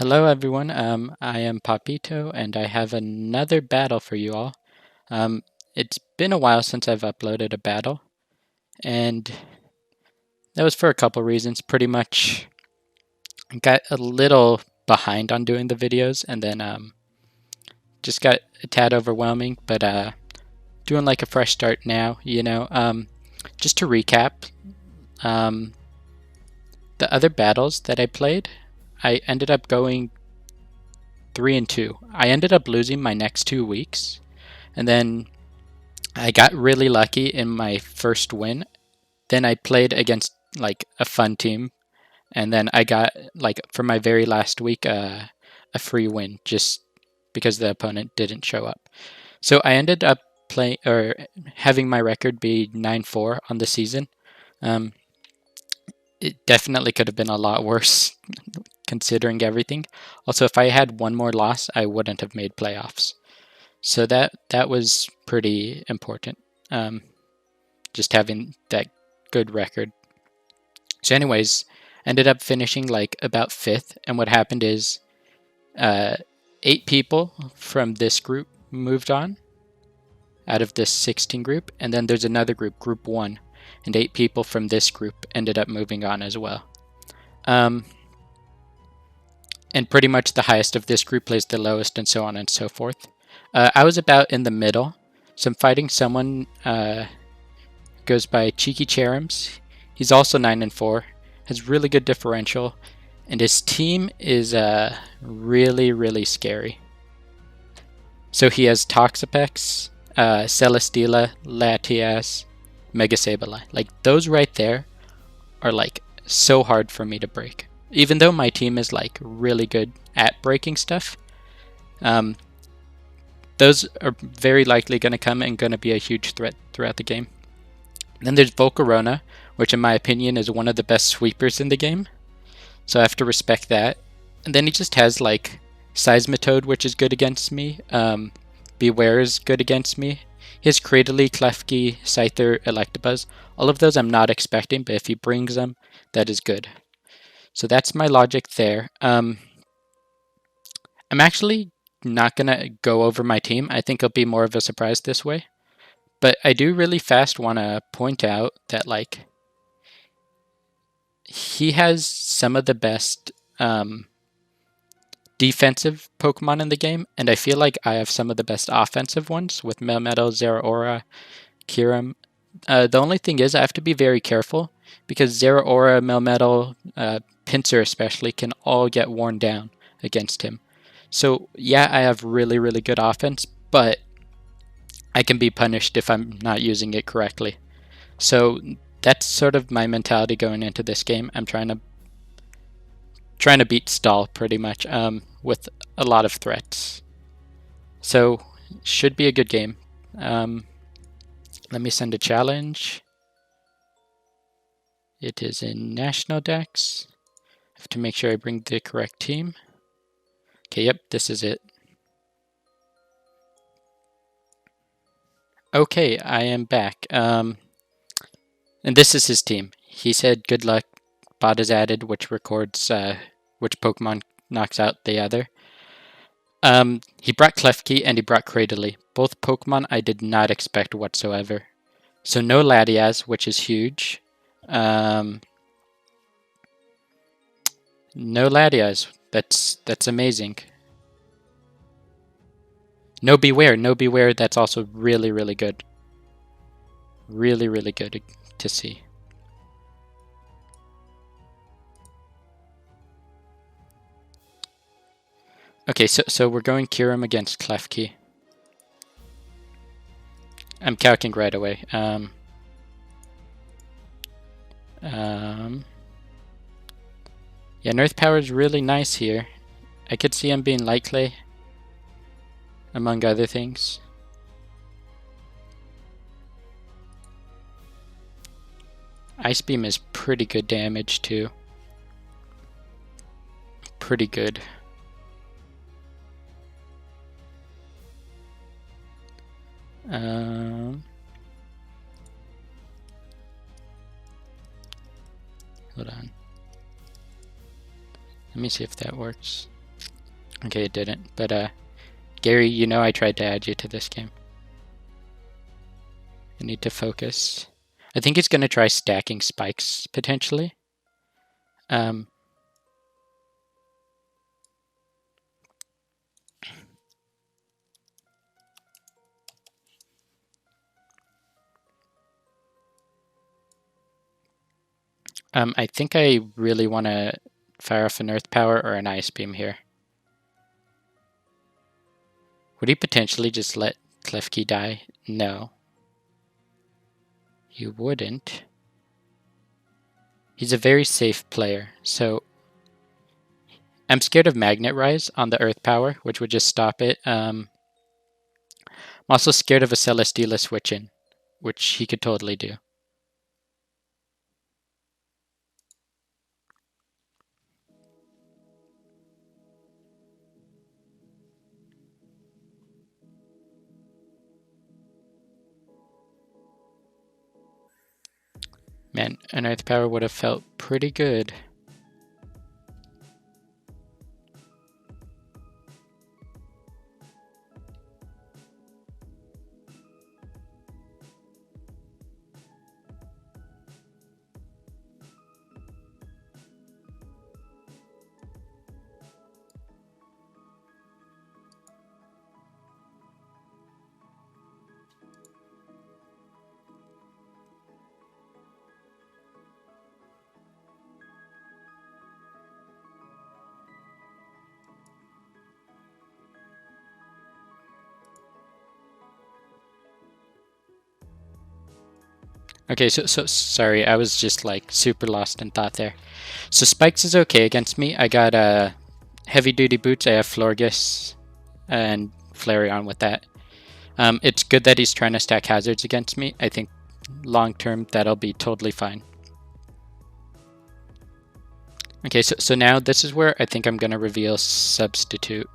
Hello everyone, I am Papito and I have another battle for you all. It's been a while since I've uploaded a battle, and that was for a couple reasons. Pretty much got a little behind on doing the videos and then just got a tad overwhelming, but doing like a fresh start now. Just to recap, um, the other battles that I played, I ended up going 3-2. I ended up losing my next 2 weeks, and then I got really lucky in my first win. Then I played against like a fun team, and then I got like for my very last week a free win just because the opponent didn't show up. So I ended up playing or having my record be 9-4 on the season. Um, it definitely could have been a lot worse considering everything. Also, if I had one more loss, I wouldn't have made playoffs. So that was pretty important. Just having that good record. So, anyways, ended up finishing like about fifth. And what happened is, 8 people from this group moved on out of this 16 group, and then there's another group, Group 1, and 8 people from this group ended up moving on as well. And pretty much the highest of this group plays the lowest, and so on and so forth. I was about in the middle, so I'm fighting someone goes by Cheeky Cherrims. He's also 9-4, has really good differential, and his team is really scary. So he has Toxapex, Celesteela, Latias, Mega Sableye. Like those right there are like so hard for me to break. Even though my team is like really good at breaking stuff, those are very likely going to come and going to be a huge threat throughout the game. Then there's Volcarona, which in my opinion is one of the best sweepers in the game. So I have to respect that. And then he just has like Seismitoad, which is good against me. Beware is good against me. He has Cradily, Klefki, Scyther, Electabuzz. All of those I'm not expecting, but if he brings them, that is good. So that's my logic there. I'm actually not going to go over my team. I think it'll be more of a surprise this way. But I do really fast want to point out that like he has some of the best defensive Pokemon in the game, and I feel like I have some of the best offensive ones with Melmetal, Zeraora, Cherrim. The only thing is I have to be very careful because Zeraora, Melmetal, Pinsir especially can all get worn down against him. So yeah, I have really good offense, but I can be punished if I'm not using it correctly. So that's sort of my mentality going into this game. I'm trying to beat Stall pretty much with a lot of threats. So should be a good game. Let me send a challenge. It is in National Dex. I have to make sure I bring the correct team. Okay, yep, this is it. Okay, I am back. And this is his team. He said good luck. Bot is added, which records which Pokemon knocks out the other. He brought Klefki and he brought Cradily. Both Pokemon I did not expect whatsoever. So no Latias, which is huge. No Latias. That's amazing. No Beware. That's also really good. Really good to see. Okay, so we're going Cherrim against Klefki. I'm calcing right away. Yeah, Earth Power is really nice here. I could see him being Light Clay, among other things. Ice Beam is pretty good damage too. Pretty good. Hold on. Let me see if that works. Okay, it didn't. But Gary, you know I tried to add you to this game. I need to focus. I think he's going to try stacking spikes, potentially. I think I really want to fire off an Earth Power or an Ice Beam here. Would he potentially just let Klefki die? No. You wouldn't. He's a very safe player, so I'm scared of Magnet Rise on the Earth Power, which would just stop it. I'm also scared of a Celesteela switch in, which he could totally do. Man, an Earth Power would have felt pretty good. Okay, so sorry, I was just like super lost in thought there. So Spikes is okay against me. I got heavy duty boots. I have Florges and Flareon with that. It's good that he's trying to stack hazards against me. I think long term that'll be totally fine. Okay, so now this is where I think I'm gonna reveal Substitute.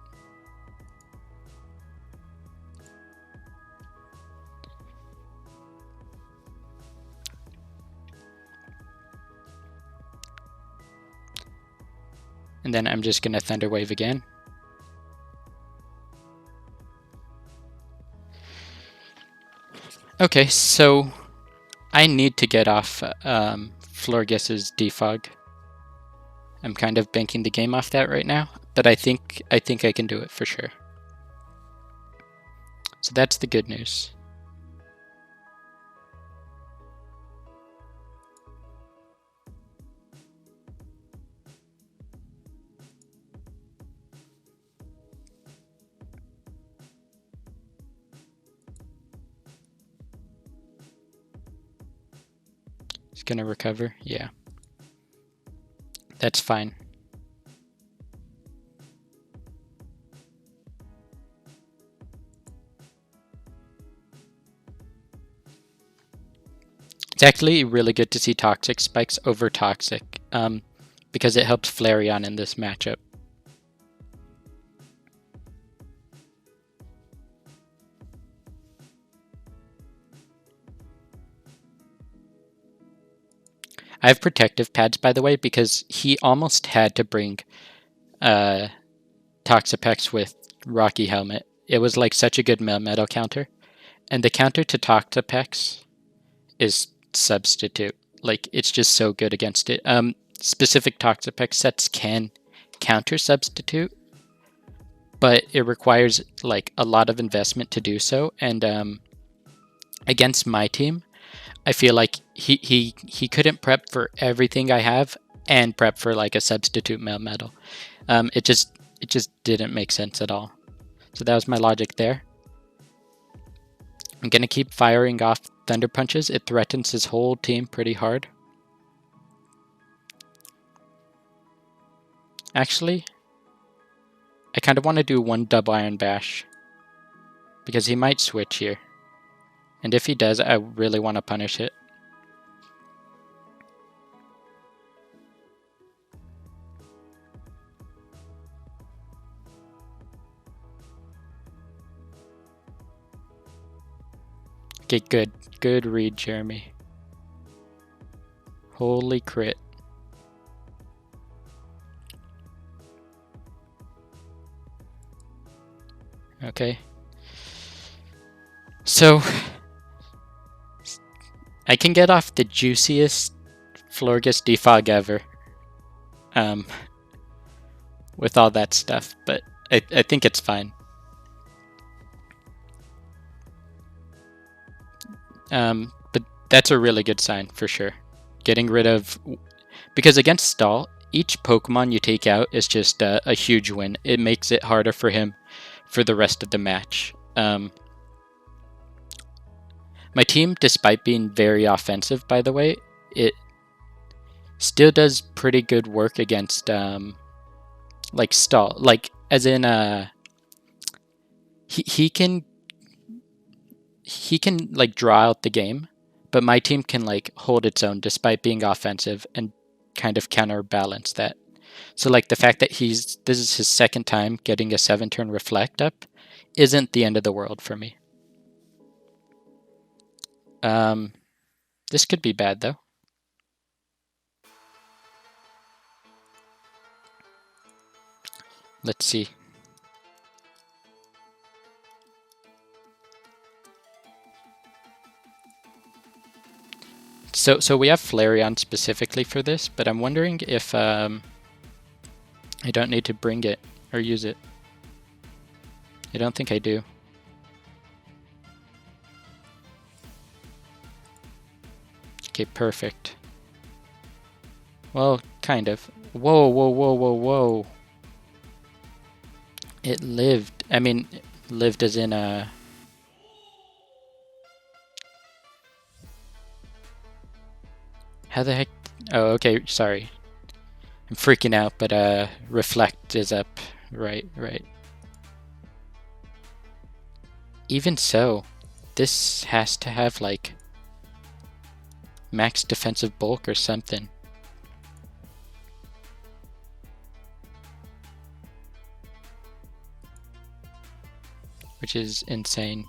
And then I'm just gonna Thunder Wave again. Okay, so I need to get off Florges's Defog. I'm kind of banking the game off that right now, but I think I can do it for sure. So that's the good news. It's gonna recover, yeah. That's fine. It's actually really good to see Toxic Spikes over Toxic, because it helps Flareon in this matchup. I have protective pads, by the way, because he almost had to bring Toxapex with Rocky Helmet. It was like such a good metal counter. And the counter to Toxapex is Substitute. Like, it's just so good against it. Specific Toxapex sets can counter Substitute, but it requires like a lot of investment to do so. And against my team, I feel like he couldn't prep for everything I have and prep for like a substitute metal. It just didn't make sense at all. So that was my logic there. I'm gonna keep firing off Thunder Punches. It threatens his whole team pretty hard. Actually, I kind of want to do one double Iron Bash because he might switch here. And if he does, I really want to punish it. Okay, good. Good read, Jeremy. Holy crit. Okay. So I can get off the juiciest Florges defog ever with all that stuff, but I think it's fine. But that's a really good sign for sure. Getting rid of... Because against Stall, each Pokemon you take out is just a huge win. It makes it harder for him for the rest of the match. My team, despite being very offensive, by the way, it still does pretty good work against like Stall. Like, as in he can like draw out the game, but my team can like hold its own despite being offensive and kind of counterbalance that. So like the fact that this is his second time getting a 7-turn reflect up isn't the end of the world for me. This could be bad though. Let's see. So we have Flareon specifically for this, but I'm wondering if I don't need to bring it or use it. I don't think I do. Okay, perfect. Well, kind of. Whoa, whoa, whoa, whoa, whoa. It lived. I mean, lived as in a... How the heck? Oh, okay, sorry. I'm freaking out, but reflect is up. Right. Even so, this has to have like max defensive bulk or something. Which is insane.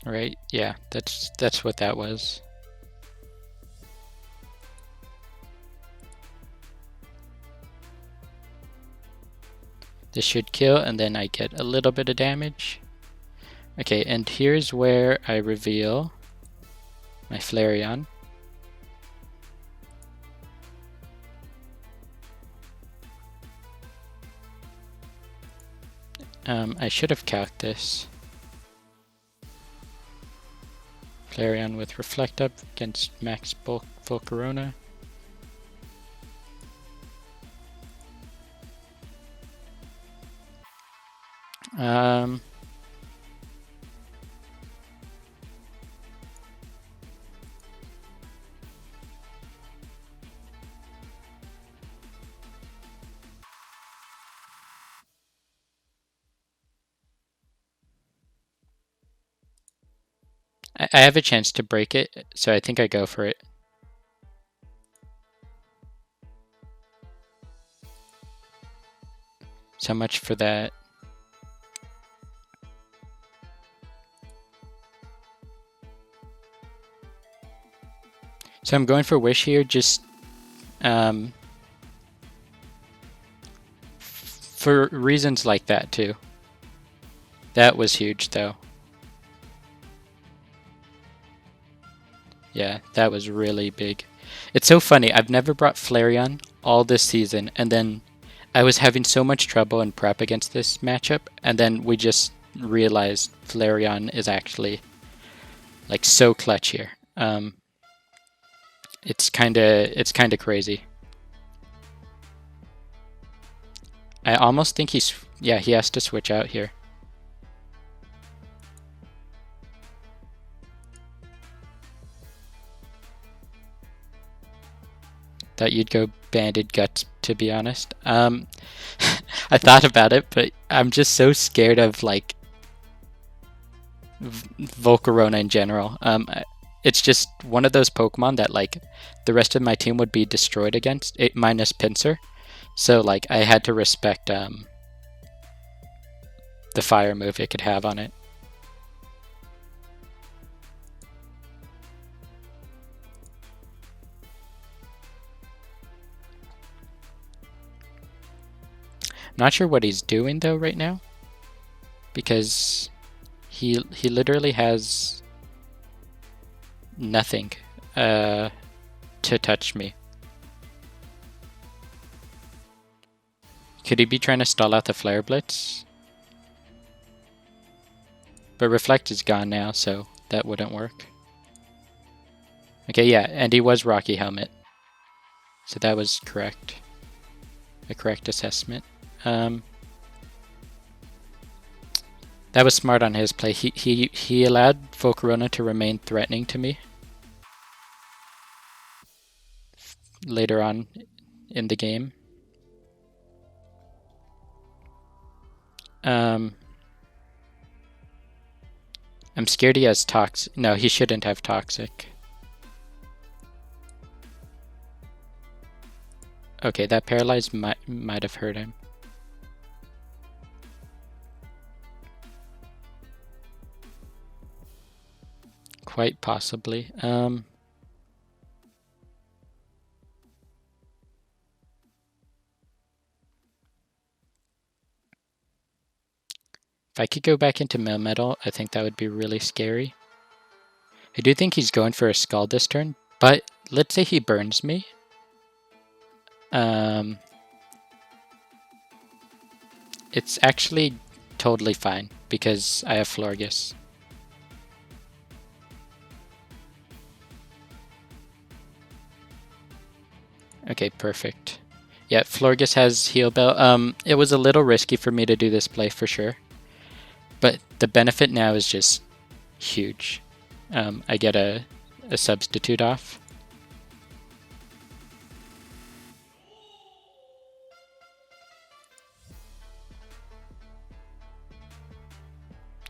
Right? Yeah, that's what that was. This should kill, and then I get a little bit of damage. Okay, and here's where I reveal my Flareon. I should have calced this. Flareon with Reflect Up against Max Bulk Volcarona. I have a chance to break it, so I think I go for it. So much for that. So I'm going for Wish here, just for reasons like that too. That was huge though. Yeah, that was really big. It's so funny, I've never brought Flareon all this season, and then I was having so much trouble in prep against this matchup, and then we just realized Flareon is actually like so clutch here. It's kinda crazy. I almost think he has to switch out here. Thought you'd go Banded Guts, to be honest. I thought about it, but I'm just so scared of like Volcarona in general. It's just one of those Pokemon that like the rest of my team would be destroyed against, minus Pinsir. So like I had to respect the fire move it could have on it. Not sure what he's doing though right now, because he literally has nothing to touch me. Could he be trying to stall out the Flare Blitz? But Reflect is gone now, so that wouldn't work. Okay, yeah, and he was Rocky Helmet. So that was correct. A correct assessment. That was smart on his play. He allowed Volcarona to remain threatening to me later on in the game. I'm scared he has Toxic. No, he shouldn't have Toxic. Okay, that Paralyze might have hurt him. Quite possibly. If I could go back into Melmetal, I think that would be really scary. I do think he's going for a Skull this turn, but let's say he burns me. It's actually totally fine because I have Florges. Okay, perfect. Yeah, Florges has Heal Bell. It was a little risky for me to do this play for sure, but the benefit now is just huge. I get a substitute off.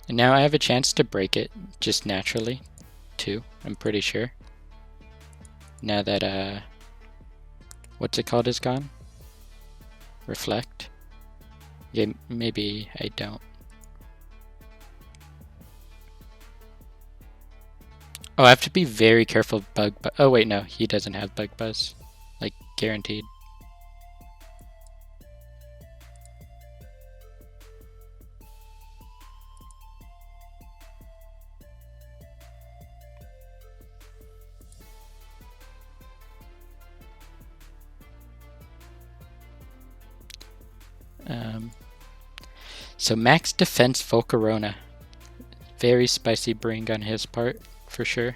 And now I have a chance to break it just naturally, too, I'm pretty sure. Now that, what's it called is gone? Reflect? Yeah, maybe I don't. Oh, I have to be very careful of Bug Buzz. Oh wait, no, he doesn't have Bug Buzz. Like, guaranteed. So max defense Volcarona. Very spicy bring on his part, for sure.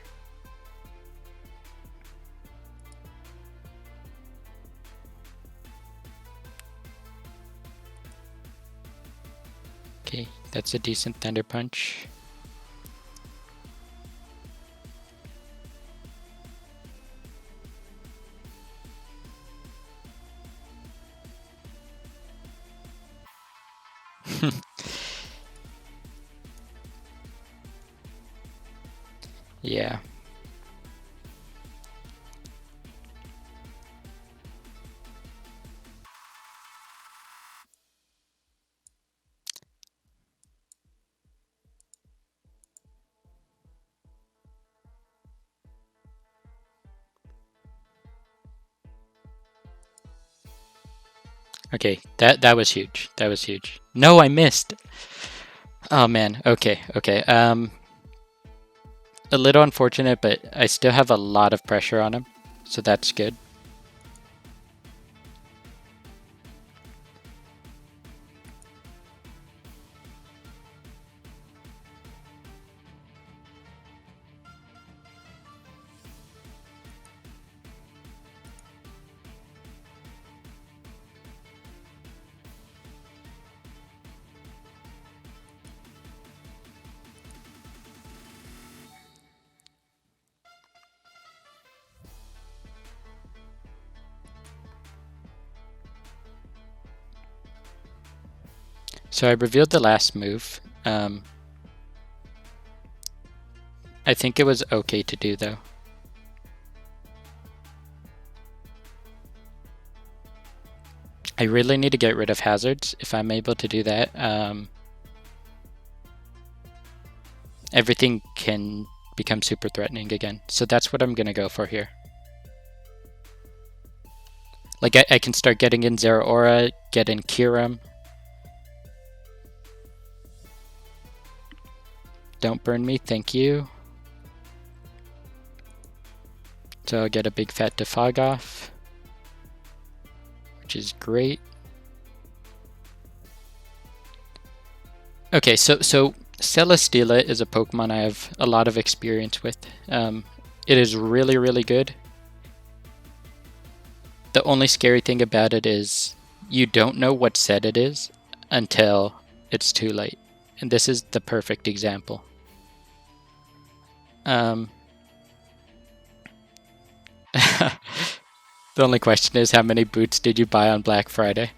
Okay, that's a decent Thunder Punch. Yeah. Okay, that was huge. That was huge. No, I missed. Oh man. Okay, okay. A little unfortunate, but I still have a lot of pressure on him, so that's good. So I revealed the last move. I think it was okay to do though. I really need to get rid of hazards. If I'm able to do that, everything can become super threatening again. So that's what I'm gonna go for here. Like I can start getting in Zeraora, get in Cherrim, Don't burn me, thank you. So I'll get a big fat defog off, which is great. Okay, so Celesteela is a Pokemon I have a lot of experience with. It is really, really good. The only scary thing about it is you don't know what set it is until it's too late. And this is the perfect example. The only question is, how many boots did you buy on Black Friday?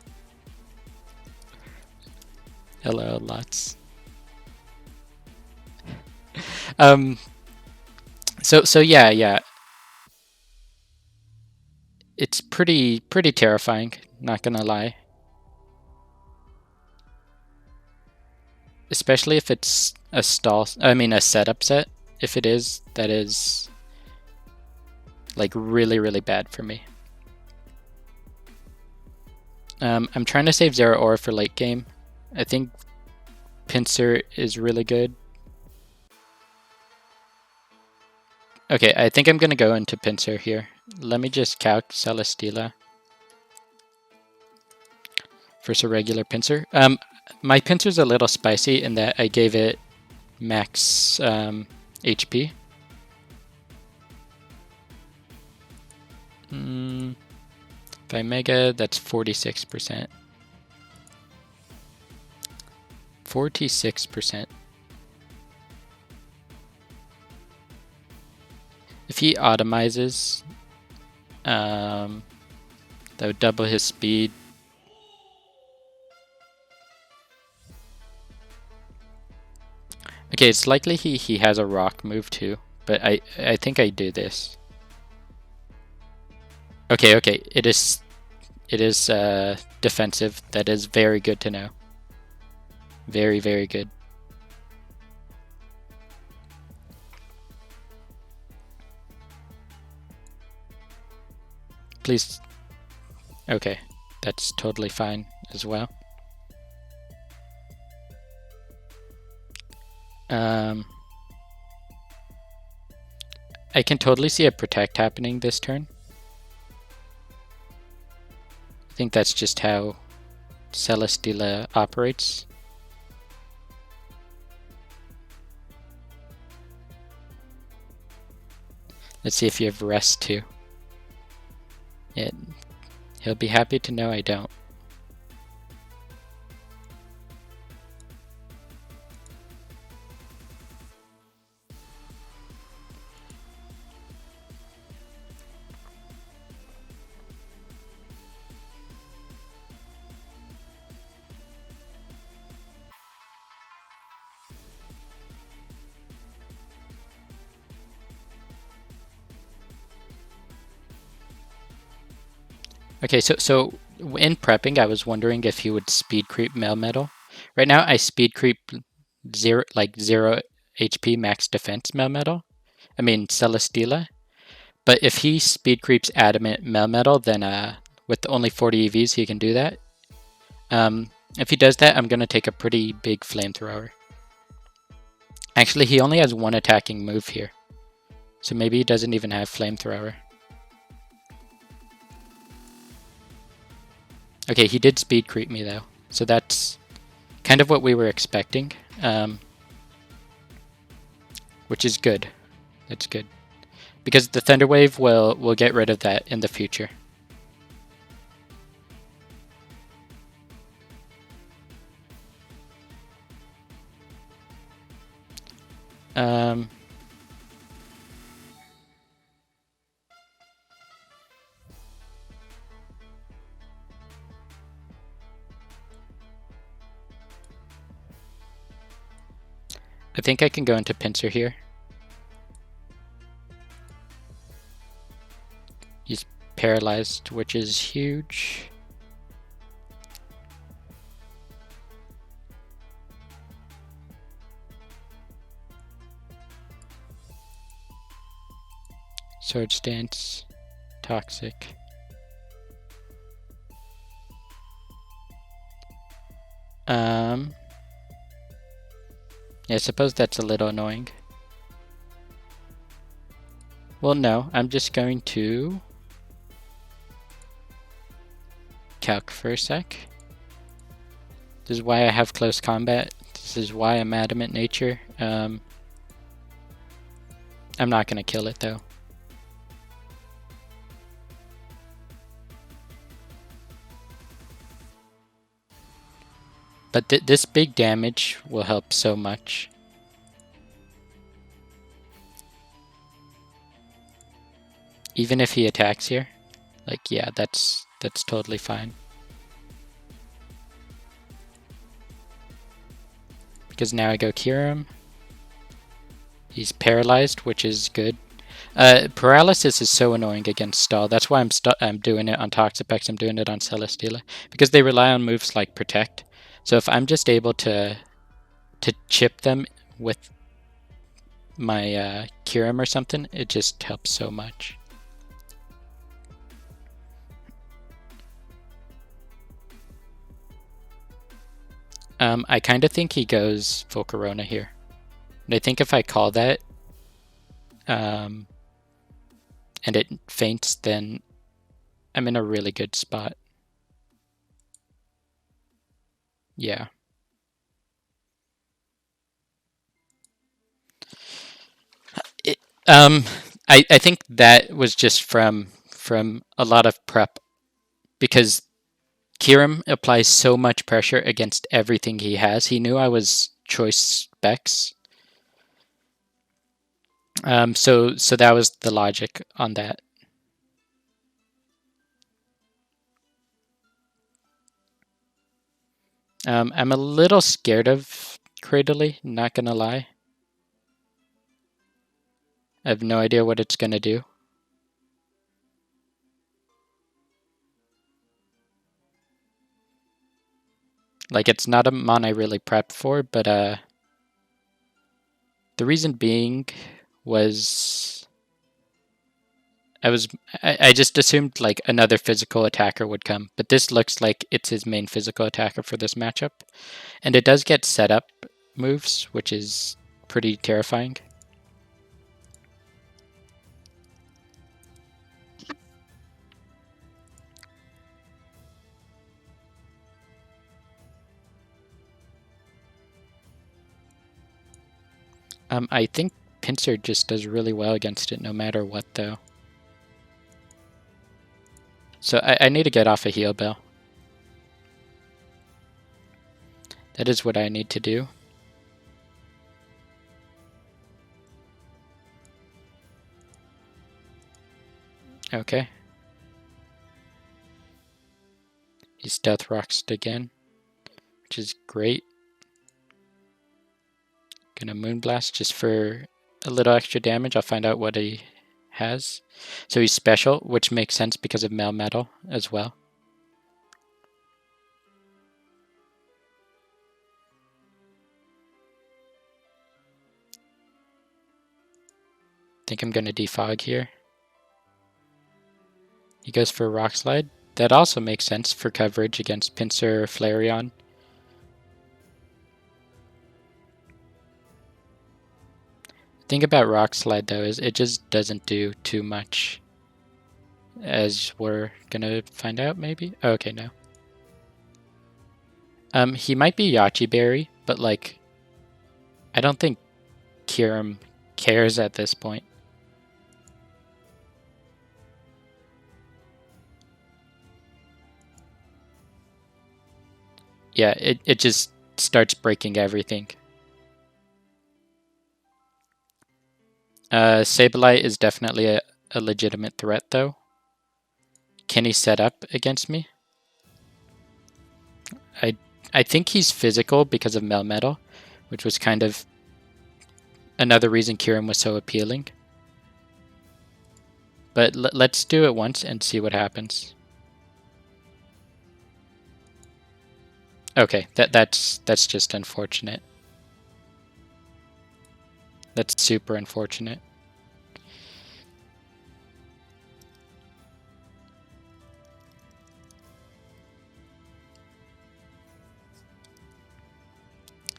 Hello, lots. So yeah. It's pretty terrifying, not gonna lie. Especially if it's a setup set. If it is, that is like really bad for me. I'm trying to save Zeraora for late game. I think Pinsir is really good. Okay, I think I'm gonna go into Pinsir here. Let me just calc Celesteela versus a regular Pinsir. My Pinsir's a little spicy in that I gave it max HP. If I Mega, that's 46%. 46%. If he automizes, that would double his speed. Okay, it's likely he has a rock move too, but I think I do this. Okay, it is defensive. That is very good to know. Very good. Please. Okay, that's totally fine as well. I can totally see a protect happening this turn. I think that's just how Celesteela operates. Let's see if you have rest too. He'll be happy to know I don't. Okay, so in prepping, I was wondering if he would speed creep Melmetal. Right now, I speed creep zero HP max defense Melmetal. I mean Celesteela. But if he speed creeps Adamant Melmetal, then with only 40 EVs, he can do that. If he does that, I'm gonna take a pretty big flamethrower. Actually, he only has one attacking move here, so maybe he doesn't even have flamethrower. Okay, he did speed creep me though, so that's kind of what we were expecting, which is good. That's good, because the Thunder Wave will get rid of that in the future. I think I can go into Pinsir here. He's paralyzed, which is huge. Sword Stance, Toxic. Yeah, I suppose that's a little annoying. Well, no, I'm just going to calc for a sec. This is why I have close combat. This is why I'm adamant nature. I'm not going to kill it though. But this big damage will help so much. Even if he attacks here. Like, yeah, that's totally fine. Because now I go Cherrim. He's paralyzed, which is good. Paralysis is so annoying against stall. That's why I'm doing it on Toxapex. I'm doing it on Celesteela. Because they rely on moves like Protect. So if I'm just able to chip them with my Cherrim or something, it just helps so much. I kind of think he goes Volcarona here. And I think if I call that and it faints, then I'm in a really good spot. Yeah. I think that was just from a lot of prep, because Cherrim applies so much pressure against everything he has. He knew I was choice specs. So that was the logic on that. I'm a little scared of Cradily, not gonna lie. I have no idea what it's gonna do. Like, it's not a mon I really prepped for, but the reason being was I just assumed like another physical attacker would come, but this looks like it's his main physical attacker for this matchup. And it does get setup moves, which is pretty terrifying. I think Pincer just does really well against it no matter what, though. So I need to get off a heal bell. That is what I need to do. Okay. He stealth rocks again, which is great. Gonna Moonblast just for a little extra damage. I'll find out what he has. So he's special, which makes sense because of Melmetal as well. I think I'm gonna defog here. He goes for Rock Slide. That also makes sense for coverage against Pinsir or Flareon. The thing about Rock Slide, though, is it just doesn't do too much. As we're gonna find out, maybe? Oh, okay, no. He might be Yachi Berry, but, like, I don't think Cherrim cares at this point. Yeah, it just starts breaking everything. Sableye is definitely a legitimate threat, though. Can he set up against me? I think he's physical because of Melmetal, which was kind of another reason Cherrim was so appealing. But let's do it once and see what happens. Okay, that's just unfortunate. That's super unfortunate.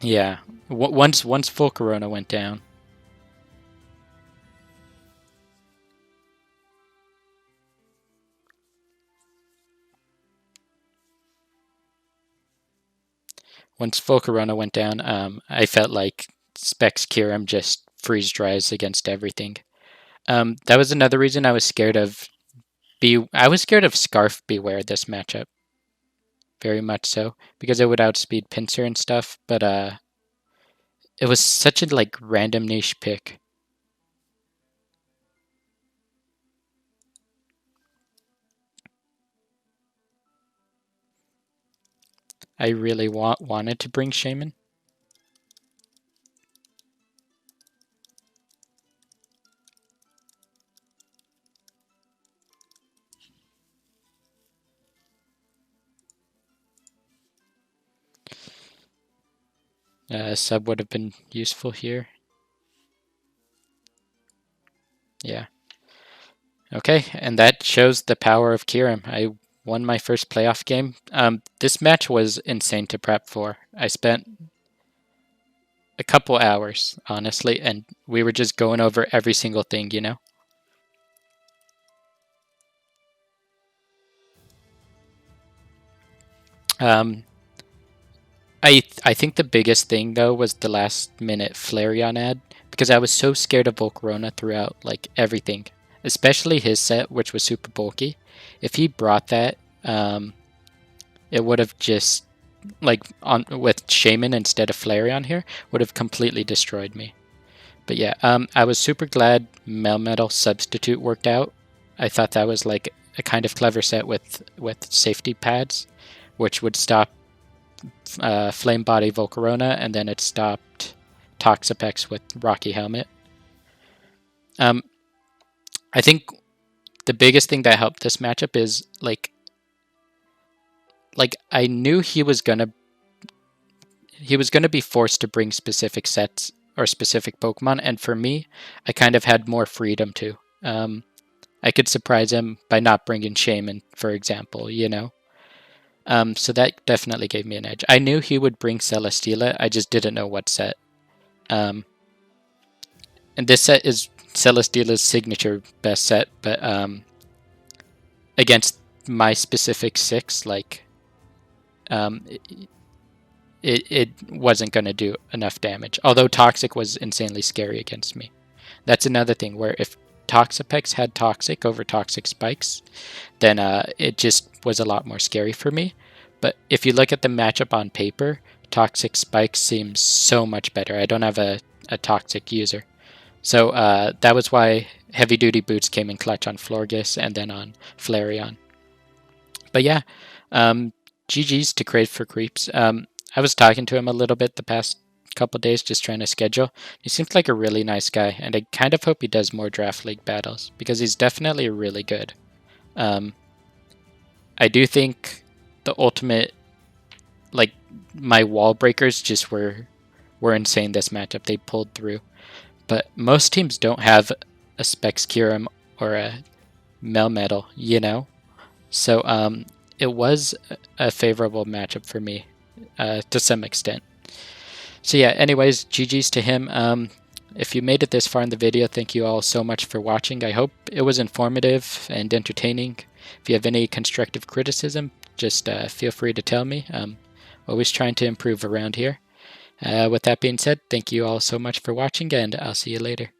Yeah, Once full Corona went down. Once full Corona went down, I felt like Specs Cherrim just freeze dries against everything. That was another reason I was scared of I was scared of Scarf Beware this matchup. Very much so. Because it would outspeed Pinsir and stuff, but it was such a like random niche pick. I really wanted to bring Shaman. Sub would have been useful here. Yeah. Okay, and that shows the power of Cherrim. I won my first playoff game. This match was insane to prep for. I spent a couple hours, honestly, and we were just going over every single thing, you know? Um, I think the biggest thing though was the last minute Flareon ad because I was so scared of Volcarona throughout like everything, especially his set, which was super bulky. If he brought that, it would have just like on with Shaman instead of Flareon here would have completely destroyed me. But yeah, I was super glad Melmetal Substitute worked out. I thought that was like a kind of clever set with safety pads, which would stop Flame Body Volcarona, and then it stopped Toxapex with Rocky Helmet. I think the biggest thing that helped this matchup is like I knew he was gonna be forced to bring specific sets or specific Pokemon, and for me, I kind of had more freedom to. I could surprise him by not bringing Shaman, for example, you know? So that definitely gave me an edge. I knew he would bring Celesteela, I just didn't know what set. And this set is Celesteela's signature best set, but against my specific 6, like, it wasn't going to do enough damage. Although Toxic was insanely scary against me. That's another thing, where if Toxapex had Toxic over Toxic Spikes, then it just was a lot more scary for me. But if you look at the matchup on paper, Toxic Spikes seems so much better. I don't have a Toxic user. So that was why Heavy Duty Boots came in clutch on Florges and then on Flareon. But yeah, GG's to Crave for Creeps. I was talking to him a little bit the past couple days, just trying to schedule. He seems like a really nice guy, and I kind of hope he does more Draft League battles, because he's definitely really good. I do think the ultimate, like, my wall breakers just were insane this matchup. They pulled through. But most teams don't have a Specs Cherrim or a Melmetal, you know? So it was a favorable matchup for me to some extent. So yeah, anyways, GG's to him. If you made it this far in the video, thank you all so much for watching. I hope it was informative and entertaining. If you have any constructive criticism, just feel free to tell me. I'm always trying to improve around here. With that being said, thank you all so much for watching, and I'll see you later.